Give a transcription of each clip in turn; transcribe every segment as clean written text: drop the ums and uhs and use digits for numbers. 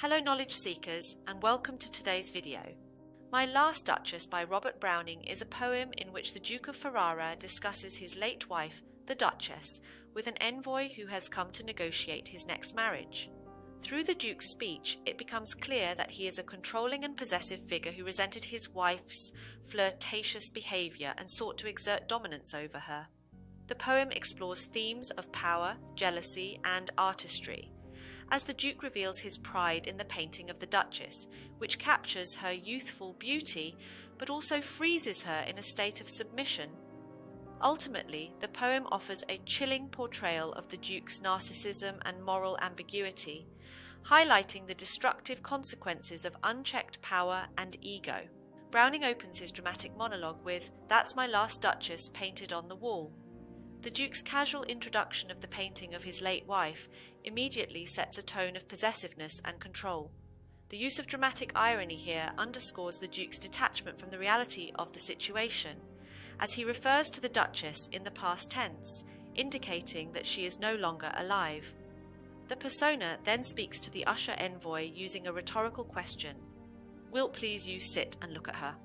Hello knowledge seekers and welcome to today's video. My Last Duchess by Robert Browning is a poem in which the Duke of Ferrara discusses his late wife, the Duchess, with an envoy who has come to negotiate his next marriage. Through the Duke's speech, it becomes clear that he is a controlling and possessive figure who resented his wife's flirtatious behaviour and sought to exert dominance over her. The poem explores themes of power, jealousy, and artistry, as the Duke reveals his pride in the painting of the Duchess, which captures her youthful beauty but also freezes her in a state of submission. Ultimately, the poem offers a chilling portrayal of the Duke's narcissism and moral ambiguity, highlighting the destructive consequences of unchecked power and ego. Browning opens his dramatic monologue with, "That's my last Duchess painted on the wall." The Duke's casual introduction of the painting of his late wife immediately sets a tone of possessiveness and control. The use of dramatic irony here underscores the Duke's detachment from the reality of the situation, as he refers to the Duchess in the past tense, indicating that she is no longer alive. The persona then speaks to the usher envoy using a rhetorical question, "Wilt please you sit and look at her?"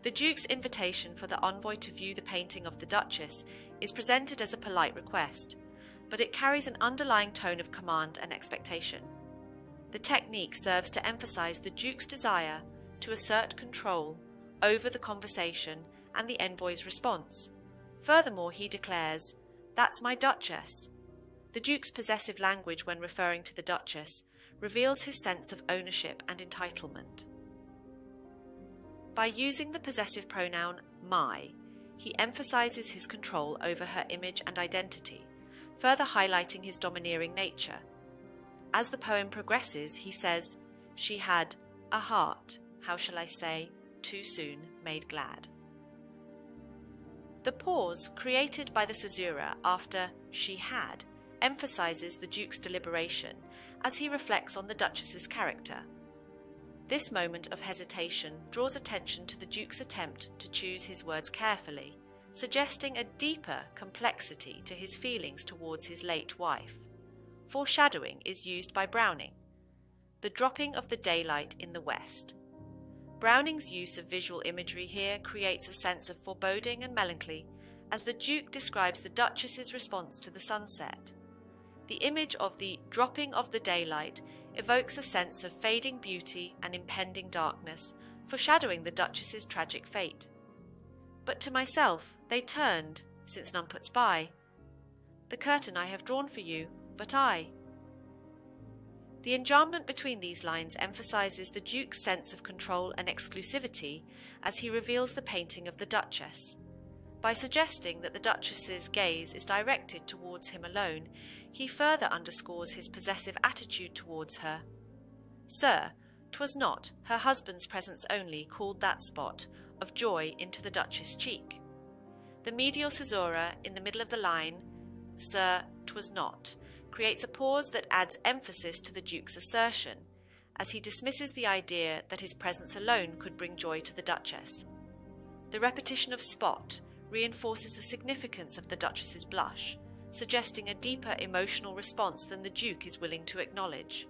The Duke's invitation for the envoy to view the painting of the Duchess is presented as a polite request, but it carries an underlying tone of command and expectation. The technique serves to emphasize the Duke's desire to assert control over the conversation and the envoy's response. Furthermore, he declares, "That's my Duchess." The Duke's possessive language when referring to the Duchess reveals his sense of ownership and entitlement. By using the possessive pronoun my, he emphasizes his control over her image and identity, further highlighting his domineering nature. As the poem progresses, he says, "She had a heart, how shall I say, too soon made glad." The pause created by the caesura after "she had" emphasizes the Duke's deliberation as he reflects on the Duchess's character. This moment of hesitation draws attention to the Duke's attempt to choose his words carefully, suggesting a deeper complexity to his feelings towards his late wife. Foreshadowing is used by Browning. The dropping of the daylight in the west. Browning's use of visual imagery here creates a sense of foreboding and melancholy as the Duke describes the Duchess's response to the sunset. The image of the dropping of the daylight evokes a sense of fading beauty and impending darkness, foreshadowing the Duchess's tragic fate. "But to myself they turned, since none puts by. The curtain I have drawn for you, but I." The enjambment between these lines emphasizes the Duke's sense of control and exclusivity as he reveals the painting of the Duchess. By suggesting that the Duchess's gaze is directed towards him alone, he further underscores his possessive attitude towards her. "Sir, 'twas not her husband's presence only called that spot of joy into the Duchess' cheek." The medial caesura in the middle of the line, "Sir, 'twas not," creates a pause that adds emphasis to the Duke's assertion, as he dismisses the idea that his presence alone could bring joy to the Duchess. The repetition of spot reinforces the significance of the Duchess's blush, suggesting a deeper emotional response than the Duke is willing to acknowledge.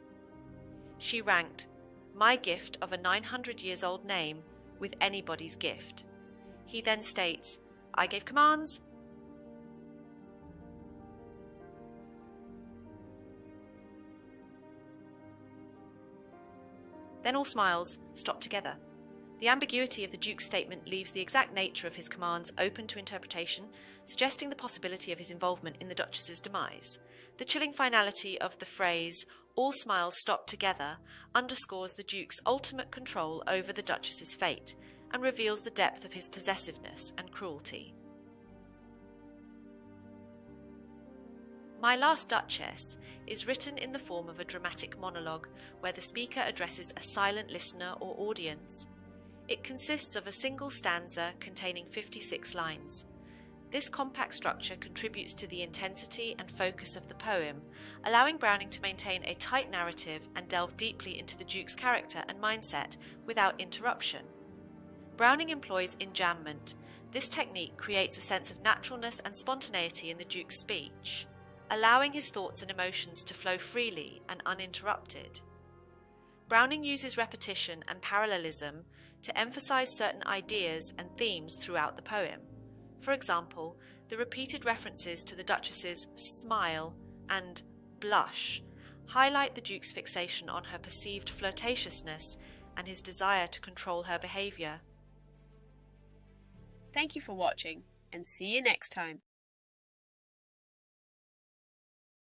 She ranked my gift of a 900-years-old name with anybody's gift. He then states, "I gave commands." Then all smiles stop together. The ambiguity of the Duke's statement leaves the exact nature of his commands open to interpretation, suggesting the possibility of his involvement in the Duchess's demise. The chilling finality of the phrase, "all smiles stop together," underscores the Duke's ultimate control over the Duchess's fate and reveals the depth of his possessiveness and cruelty. My Last Duchess is written in the form of a dramatic monologue where the speaker addresses a silent listener or audience. It consists of a single stanza containing 56 lines. This compact structure contributes to the intensity and focus of the poem, allowing Browning to maintain a tight narrative and delve deeply into the Duke's character and mindset without interruption. Browning employs enjambment. This technique creates a sense of naturalness and spontaneity in the Duke's speech. allowing his thoughts and emotions to flow freely and uninterrupted. Browning uses repetition and parallelism to emphasize certain ideas and themes throughout the poem. For example, the repeated references to the Duchess's smile and blush highlight the Duke's fixation on her perceived flirtatiousness and his desire to control her behavior. Thank you for watching, and see you next time.